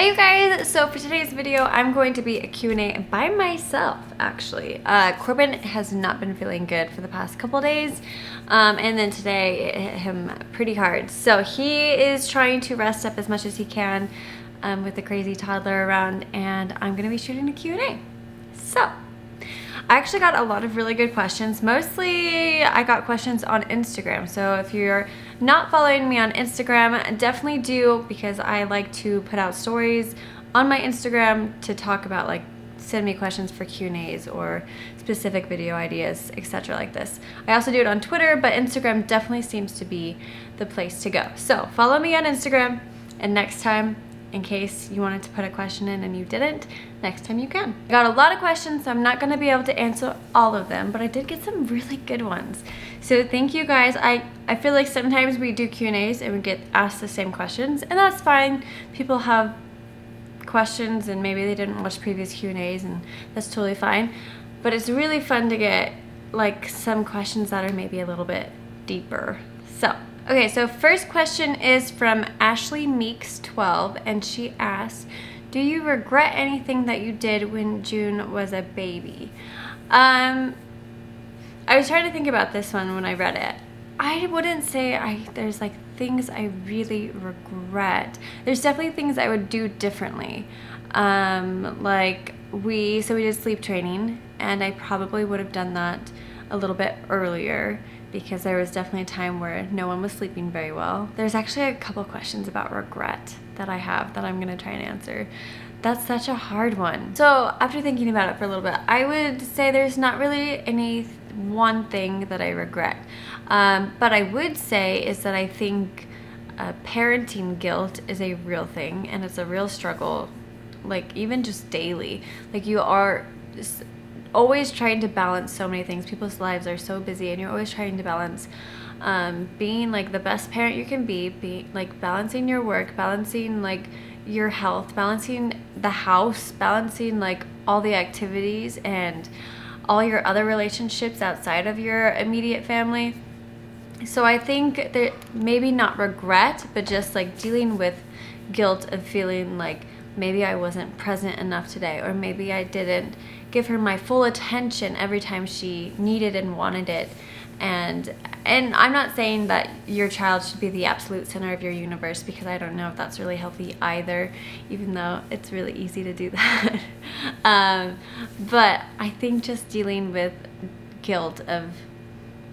Hey you guys, so for today's video I'm going to be a Q&A by myself actually. Corbin has not been feeling good for the past couple days and then today it hit him pretty hard. So he is trying to rest up as much as he can with the crazy toddler around, and I'm going to be shooting a Q&A. So I actually got a lot of really good questions. Mostly I got questions on Instagram. So if you're not following me on Instagram, definitely do, because I like to put out stories on my Instagram to talk about, like, send me questions for Q&As or specific video ideas, etc. like this. I also do it on Twitter, but Instagram definitely seems to be the place to go. So follow me on Instagram, and next time, in case you wanted to put a question in and you didn't, next time you can. I got a lot of questions, so I'm not gonna be able to answer all of them, but I did get some really good ones. So thank you guys. I feel like sometimes we do Q&As and we get asked the same questions, and that's fine. People have questions and maybe they didn't watch previous Q&As, and that's totally fine. But it's really fun to get like some questions that are maybe a little bit deeper. So okay, so first question is from Ashley Meeks 12, and she asks, do you regret anything that you did when June was a baby? I was trying to think about this one when I read it. I wouldn't say there's like things I really regret. There's definitely things I would do differently. Like we did sleep training, and I probably would have done that a little bit earlier, because there was definitely a time where no one was sleeping very well. There's actually a couple questions about regret that I have that I'm gonna try and answer. That's such a hard one. So after thinking about it for a little bit, I would say there's not really any one thing that I regret. But I would say is that I think parenting guilt is a real thing, and it's a real struggle, like even just daily. Like you are just always trying to balance so many things. People's lives are so busy, and you're always trying to balance being like the best parent you can be like balancing your work, balancing like your health, balancing the house, balancing like all the activities and all your other relationships outside of your immediate family. So I think that maybe not regret, but just like dealing with guilt of feeling like maybe I wasn't present enough today, or maybe I didn't give her my full attention every time she needed and wanted it. And I'm not saying that your child should be the absolute center of your universe, because I don't know if that's really healthy either, even though it's really easy to do that. But I think just dealing with guilt of,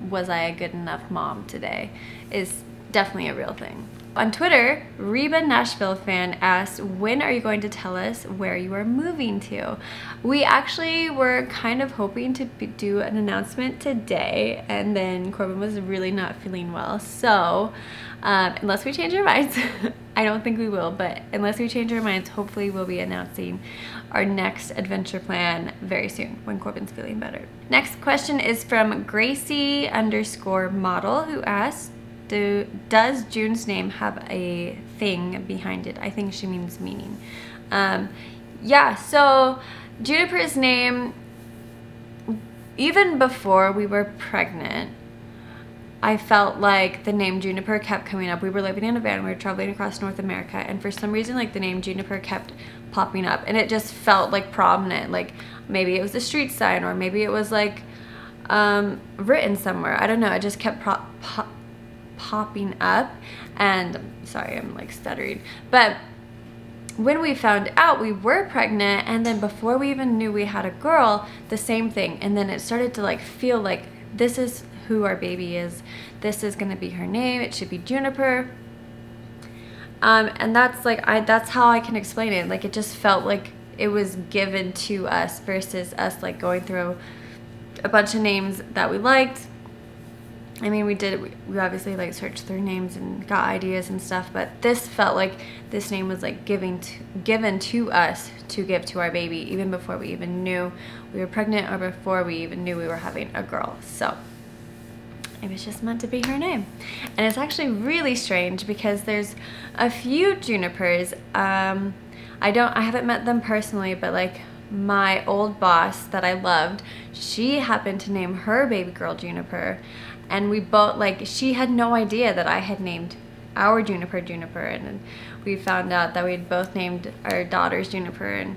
was I a good enough mom today, is definitely a real thing. On Twitter, Reba Nashville fan asked, when are you going to tell us where you are moving to? We actually were kind of hoping to do an announcement today, and then Corbin was really not feeling well. So unless we change our minds, I don't think we will, but unless we change our minds, hopefully we'll be announcing our next adventure plan very soon when Corbin's feeling better. Next question is from Gracie_model, who asked, does June's name have a thing behind it? I think she means meaning. Yeah, so Juniper's name, even before we were pregnant, I felt like the name Juniper kept coming up. We were living in a van, we were traveling across North America, and for some reason like the name Juniper kept popping up, and it just felt like prominent. Like maybe it was a street sign, or maybe it was like written somewhere. I don't know, it just kept popping up. And sorry, I'm like stuttering, but when we found out we were pregnant, and then before we even knew we had a girl, the same thing. And then it started to like feel like this is who our baby is, this is gonna be her name, it should be Juniper. And that's like that's how I can explain it. Like it just felt like it was given to us, versus us like going through a bunch of names that we liked. I mean, we obviously like searched through names and got ideas and stuff, but this felt like this name was like given to us to give to our baby, even before we even knew we were pregnant, or before we even knew we were having a girl. So it was just meant to be her name. And it's actually really strange, because there's a few Junipers. I haven't met them personally, but like my old boss that I loved, she happened to name her baby girl Juniper. And we both, like, she had no idea that I had named our Juniper, and we found out that we'd both named our daughters Juniper, and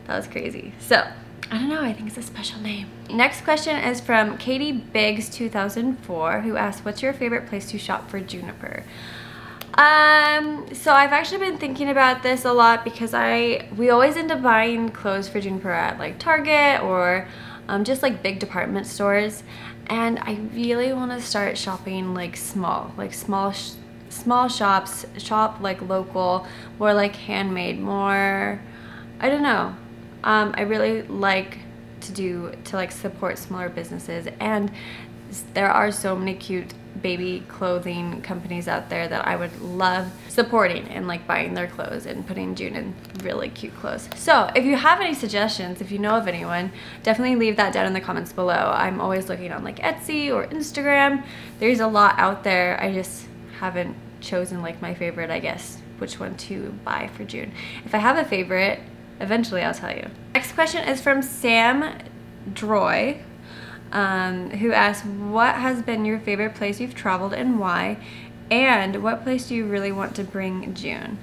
that was crazy. So I don't know, I think it's a special name. Next question is from Katie Biggs 2004, who asked, what's your favorite place to shop for Juniper? So I've actually been thinking about this a lot because we always end up buying clothes for Juniper at like Target or just like big department stores, and I really want to start shopping like small shops, shop like local, more like handmade, more, I don't know. I really like to like support smaller businesses, and there are so many cute baby clothing companies out there that I would love supporting and like buying their clothes and putting June in really cute clothes. So if you have any suggestions, if you know of anyone, definitely leave that down in the comments below. I'm always looking on like Etsy or Instagram. There's a lot out there. I just haven't chosen like my favorite, I guess, which one to buy for June. If I have a favorite, eventually I'll tell you. Next question is from Sam Droy, who asked, what has been your favorite place you've traveled and why, and what place do you really want to bring June?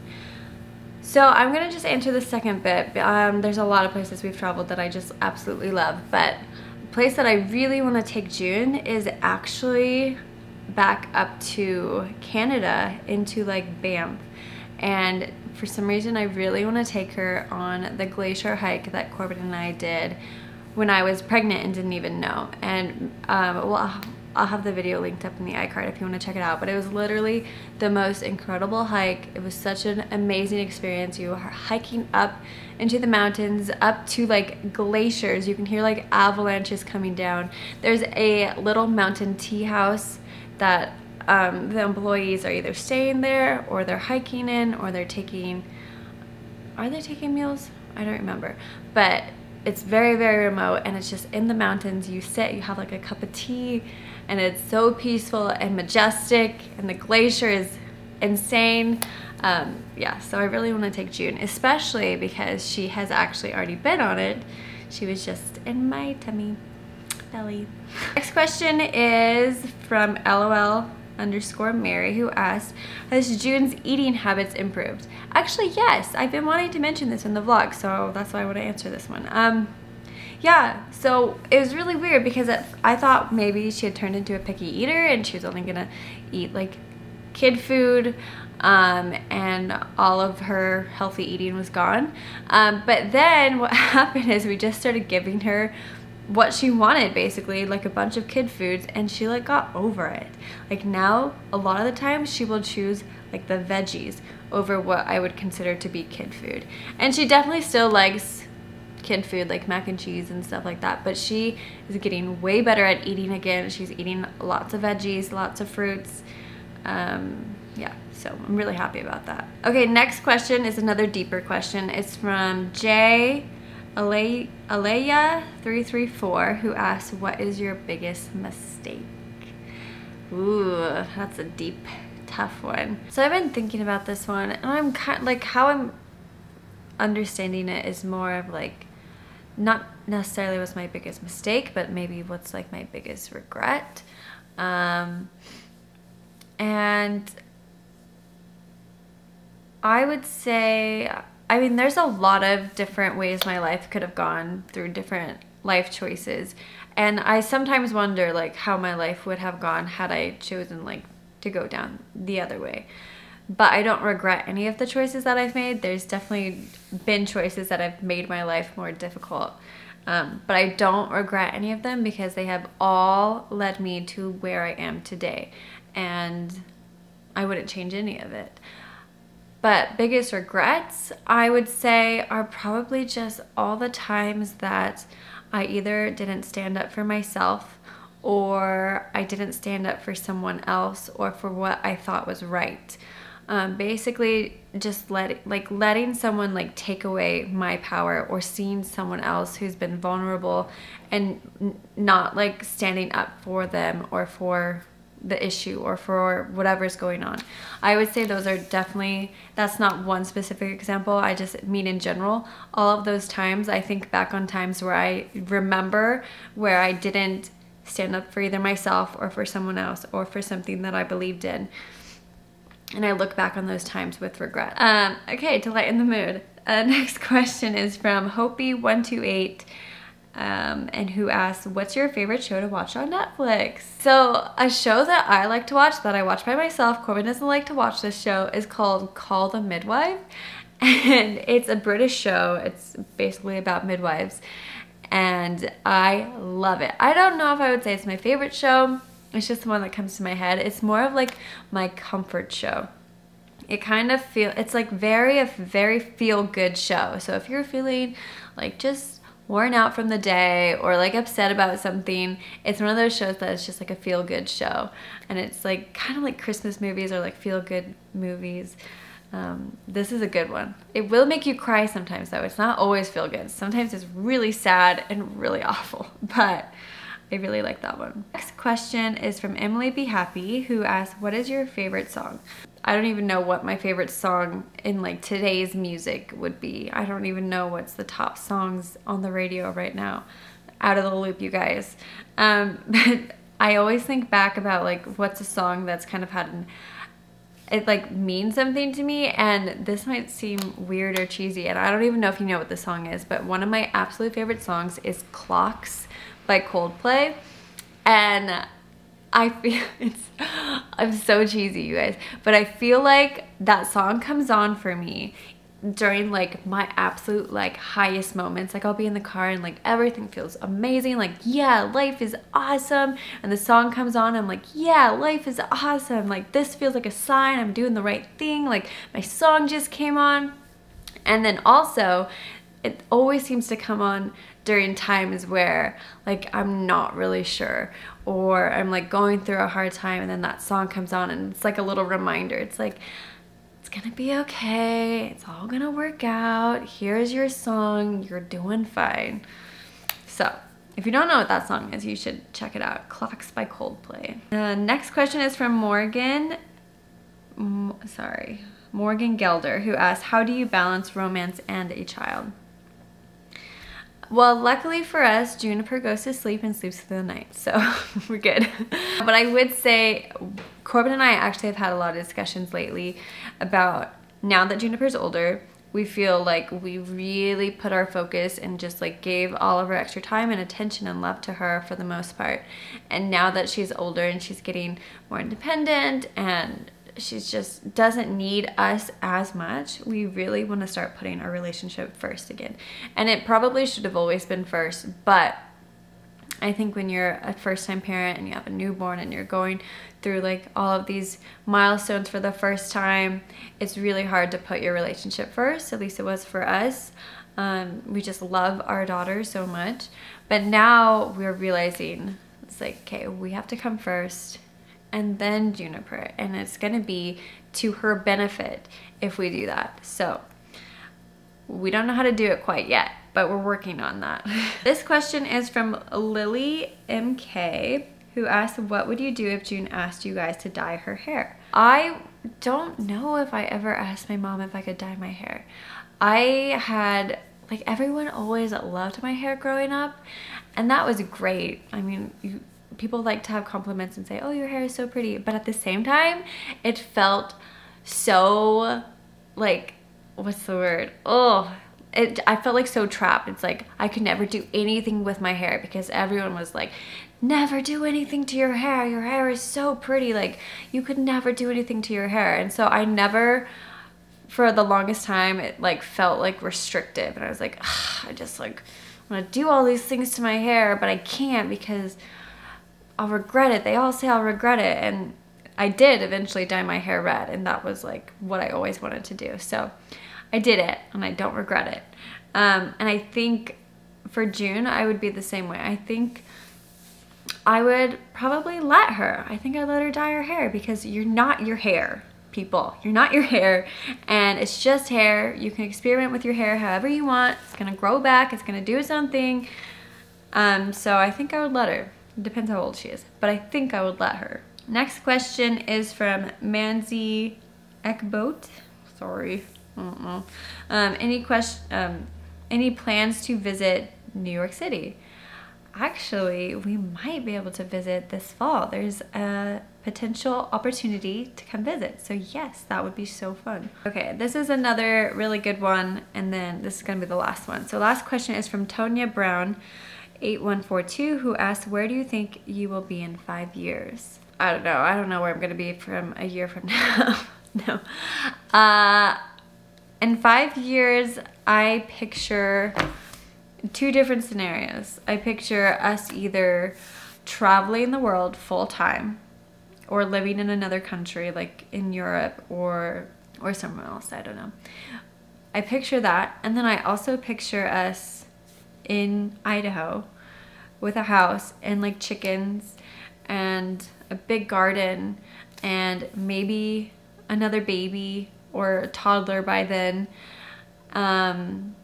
So I'm gonna just answer the second bit. There's a lot of places we've traveled that I just absolutely love, but the place that I really want to take June is actually back up to Canada, into like Banff. And for some reason I really want to take her on the glacier hike that Corbin and I did when I was pregnant and didn't even know. And well, I'll have the video linked up in the iCard if you want to check it out, but it was literally the most incredible hike. It was such an amazing experience. You are hiking up into the mountains, up to like glaciers. You can hear like avalanches coming down. There's a little mountain tea house that the employees are either staying there or they're hiking in, or they're taking, are they taking meals? I don't remember, but it's very, very remote, and it's just in the mountains. You sit, you have like a cup of tea, and it's so peaceful and majestic, and the glacier is insane. Yeah, so I really want to take June, especially because she has actually already been on it. She was just in my tummy belly. Next question is from LOL_Mary, who asked, has June's eating habits improved? Actually, yes. I've been wanting to mention this in the vlog, so that's why I want to answer this one. Yeah, so it was really weird because I thought maybe she had turned into a picky eater and she was only gonna eat like kid food, and all of her healthy eating was gone. But then what happened is we just started giving her what she wanted, basically like a bunch of kid foods, and she like got over it. Like now a lot of the time she will choose like the veggies over what I would consider to be kid food, and she definitely still likes kid food like mac and cheese and stuff like that, but she is getting way better at eating again. She's eating lots of veggies, lots of fruits. Yeah, so I'm really happy about that. Okay, next question is another deeper question. It's from Alea334, who asks, what is your biggest mistake? Ooh, that's a deep, tough one. So I've been thinking about this one, and I'm kind of like, how I'm understanding it is more of like, not necessarily what's my biggest mistake, but maybe what's like my biggest regret. And I would say, I mean, there's a lot of different ways my life could have gone through different life choices. And I sometimes wonder like how my life would have gone had I chosen like to go down the other way. But I don't regret any of the choices that I've made. There's definitely been choices that have made my life more difficult. But I don't regret any of them because they have all led me to where I am today. And I wouldn't change any of it. But biggest regrets, I would say, are probably just all the times that I either didn't stand up for myself, or I didn't stand up for someone else, or for what I thought was right. Basically just letting someone like take away my power, or seeing someone else who's been vulnerable and not like standing up for them or for the issue or for whatever's going on. I would say those are definitely, that's not one specific example, I just mean in general. All of those times, I think back on times where I remember where I didn't stand up for either myself or for someone else or for something that I believed in. And I look back on those times with regret. Okay, to lighten the mood. Next question is from Hopi128. And who asks, what's your favorite show to watch on Netflix? So a show that I like to watch, that I watch by myself, Corbin doesn't like to watch this show, is called Call the Midwife. And it's a British show. It's basically about midwives. And I love it. I don't know if I would say it's my favorite show. It's just the one that comes to my head. It's more of like my comfort show. It kind of it's like a very feel-good show. So if you're feeling like just worn out from the day or like upset about something, it's one of those shows that is just like a feel-good show. And it's like kind of like Christmas movies or like feel-good movies. This is a good one. It will make you cry sometimes though. It's not always feel-good. Sometimes it's really sad and really awful, but I really like that one. Next question is from Emily Be Happy, who asks, what is your favorite song? I don't even know what my favorite song in like today's music would be. I don't even know what's the top songs on the radio right now. Out of the loop, you guys. But I always think back about like what's a song that's kind of had it like means something to me, and this might seem weird or cheesy, and I don't even know if you know what the song is, but one of my absolute favorite songs is Clocks by Coldplay. And I feel I'm so cheesy, you guys, but I feel like that song comes on for me during like my absolute like highest moments. Like I'll be in the car and like everything feels amazing, like yeah, life is awesome, and the song comes on, I'm like yeah, life is awesome, like this feels like a sign I'm doing the right thing, like my song just came on. And then also it always seems to come on during times where like I'm not really sure, or I'm like going through a hard time, and then that song comes on and it's like a little reminder. It's like, it's gonna be okay, it's all gonna work out, here's your song, you're doing fine. So if you don't know what that song is, you should check it out. Clocks by Coldplay. Next question is from Morgan Gelder, who asks, how do you balance romance and a child? Well, luckily for us, Juniper goes to sleep and sleeps through the night, so we're good. But I would say Corbin and I actually have had a lot of discussions lately about, now that Juniper's older, we feel like we really put our focus and just like gave all of our extra time and attention and love to her for the most part. And now that she's older and she's getting more independent and she's just doesn't need us as much, we really want to start putting our relationship first again. And it probably should have always been first, but I think when you're a first-time parent and you have a newborn and you're going through like all of these milestones for the first time, it's really hard to put your relationship first. At least it was for us. We just love our daughter so much, but now we're realizing it's like, okay, we have to come first, and then Juniper, and it's gonna be to her benefit if we do that. So we don't know how to do it quite yet, but we're working on that. This question is from Lily MK, who asked, what would you do if June asked you guys to dye her hair? I don't know if I ever asked my mom if I could dye my hair. I had, like, everyone always loved my hair growing up, and that was great. I mean, people like to have compliments and say, oh, your hair is so pretty, but at the same time it felt so like, what's the word, I felt like so trapped. It's like I could never do anything with my hair because everyone was like, never do anything to your hair is so pretty, like you could never do anything to your hair. And so I never, for the longest time, it like felt like restrictive, and I was like, I just like want to do all these things to my hair, but I can't because I'll regret it. They all say I'll regret it. And I did eventually dye my hair red, and that was like what I always wanted to do. So I did it, and I don't regret it. And I think for June, I would be the same way. I think I would probably let her. I think I'd let her dye her hair, because you're not your hair, people. You're not your hair, and it's just hair. You can experiment with your hair however you want. It's gonna grow back. It's gonna do its own thing. So I think I would let her. It depends how old she is, but I think I would let her. Next question is from Manzi Ekboat. Sorry, I don't know. Any plans to visit New York City? Actually, we might be able to visit this fall. There's a potential opportunity to come visit. So yes, that would be so fun. Okay, this is another really good one, and then this is gonna be the last one. So last question is from Tonya Brown 8142, who asked, where do you think you will be in 5 years? I don't know. I don't know where I'm gonna be from a year from now. No. In 5 years, I picture 2 different scenarios. I picture us either traveling the world full time or living in another country, like in Europe or somewhere else, I don't know. I picture that, and then I also picture us in Idaho with a house and like chickens and a big garden and maybe another baby or a toddler by then. And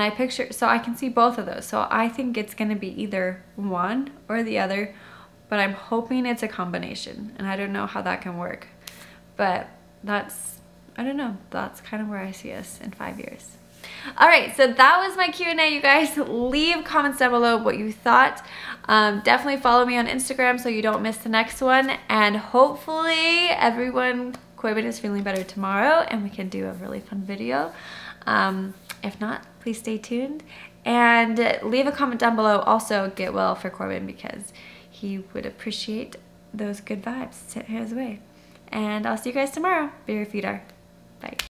I picture, so I can see both of those. So I think it's gonna be either one or the other, but I'm hoping it's a combination, and I don't know how that can work. But that's, I don't know, that's kind of where I see us in 5 years. All right, so that was my Q&A, you guys. Leave comments down below what you thought. Definitely follow me on Instagram so you don't miss the next one. And hopefully Corbin is feeling better tomorrow and we can do a really fun video. If not, please stay tuned. And leave a comment down below. Also, get well for Corbin because he would appreciate those good vibes sent his way. And I'll see you guys tomorrow. Be your feeder. Bye.